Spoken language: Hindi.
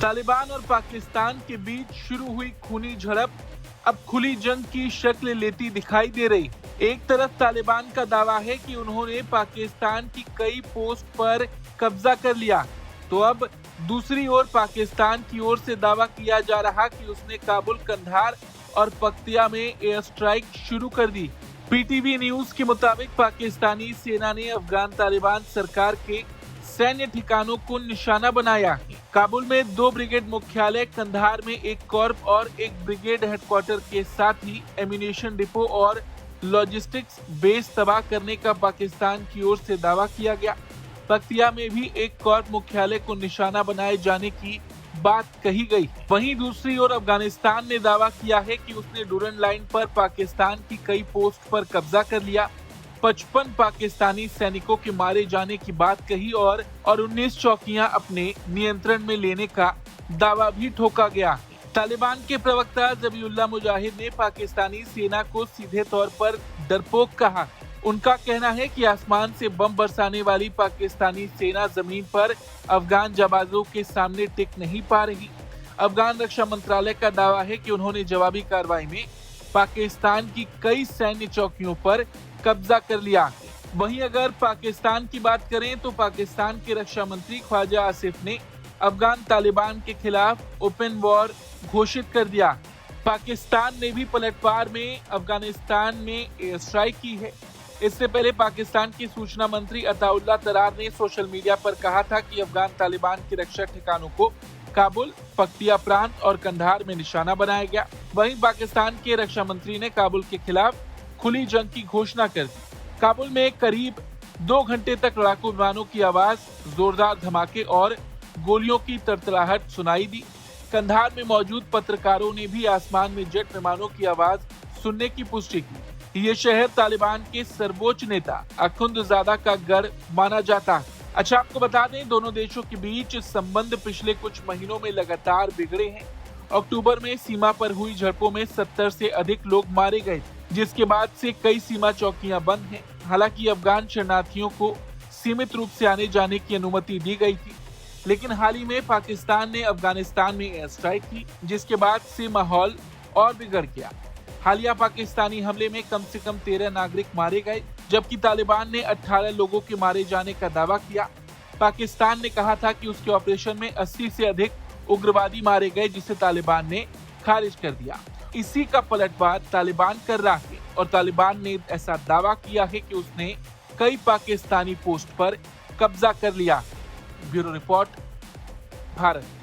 तालिबान और पाकिस्तान के बीच शुरू हुई खूनी झड़प अब खुली जंग की शक्ल लेती दिखाई दे रही। एक तरफ तालिबान का दावा है कि उन्होंने पाकिस्तान की कई पोस्ट पर कब्जा कर लिया, तो अब दूसरी ओर पाकिस्तान की ओर से दावा किया जा रहा कि उसने काबुल, कंधार और पक्तिया में एयर स्ट्राइक शुरू कर दी। पीटीवी न्यूज के मुताबिक पाकिस्तानी सेना ने अफगान तालिबान सरकार के सैन्य ठिकानों को निशाना बनाया। काबुल में 2 ब्रिगेड मुख्यालय, कंधार में 1 कॉर्प और 1 ब्रिगेड हेडक्वार्टर के साथ ही एम्यूनेशन डिपो और लॉजिस्टिक्स बेस तबाह करने का पाकिस्तान की ओर से दावा किया गया। पक्तिया में भी 1 कॉर्प मुख्यालय को निशाना बनाए जाने की बात कही गई। वहीं दूसरी ओर अफगानिस्तान ने दावा किया है कि उसने डूरन लाइन पर पाकिस्तान की कई पोस्ट पर कब्जा कर लिया। 55 पाकिस्तानी सैनिकों के मारे जाने की बात कही और 19 चौकियां अपने नियंत्रण में लेने का दावा भी ठोका गया। तालिबान के प्रवक्ता ज़बीहुल्लाह मुजाहिद ने पाकिस्तानी सेना को सीधे तौर पर डरपोक कहा। उनका कहना है कि आसमान से बम बरसाने वाली पाकिस्तानी सेना जमीन पर अफगान जाबाजों के सामने टिक नहीं पा रही। अफगान रक्षा मंत्रालय का दावा है कि उन्होंने जवाबी कार्रवाई में पाकिस्तान की कई सैन्य चौकियों पर कब्जा कर लिया। वहीं अगर पाकिस्तान की बात करें तो पाकिस्तान के रक्षा मंत्री ख्वाजा आसिफ ने अफगान तालिबान के खिलाफ ओपन वॉर घोषित कर दिया। पाकिस्तान ने भी पलटवार में अफगानिस्तान में एयर स्ट्राइक की है। इससे पहले पाकिस्तान की सूचना मंत्री अताउल्लाह तरार ने सोशल मीडिया पर कहा था कि अफगान तालिबान के रक्षा ठिकानों को काबुल, पक्तिया प्रांत और कंधार में निशाना बनाया गया। वहीं पाकिस्तान के रक्षा मंत्री ने काबुल के खिलाफ खुली जंग की घोषणा कर दी। काबुल में करीब 2 घंटे तक लड़ाकू विमानों की आवाज, जोरदार धमाके और गोलियों की तरतराहट सुनाई दी। कंधार में मौजूद पत्रकारों ने भी आसमान में जेट विमानों की आवाज सुनने की पुष्टि की। ये शहर तालिबान के सर्वोच्च नेता अखुंदजादा का गढ़ माना जाता है। अच्छा, आपको बता दें, दोनों देशों के बीच संबंध पिछले कुछ महीनों में लगातार बिगड़े हैं। अक्टूबर में सीमा पर हुई झड़पों में 70 से अधिक लोग मारे गए, जिसके बाद से कई सीमा चौकियां बंद हैं। हालांकि अफगान शरणार्थियों को सीमित रूप से आने जाने की अनुमति दी गई थी, लेकिन हाल ही में पाकिस्तान ने अफगानिस्तान में एयर स्ट्राइक की, जिसके बाद से माहौल और बिगड़ गया। हालिया पाकिस्तानी हमले में कम से कम 13 नागरिक मारे गए, जबकि तालिबान ने 18 लोगों के मारे जाने का दावा किया। पाकिस्तान ने कहा था कि उसके ऑपरेशन में 80 से अधिक उग्रवादी मारे गए, जिसे तालिबान ने खारिज कर दिया। इसी का पलटवार तालिबान कर रहा है और तालिबान ने ऐसा दावा किया है कि उसने कई पाकिस्तानी पोस्ट पर कब्जा कर लिया। Bureau report, Bharat.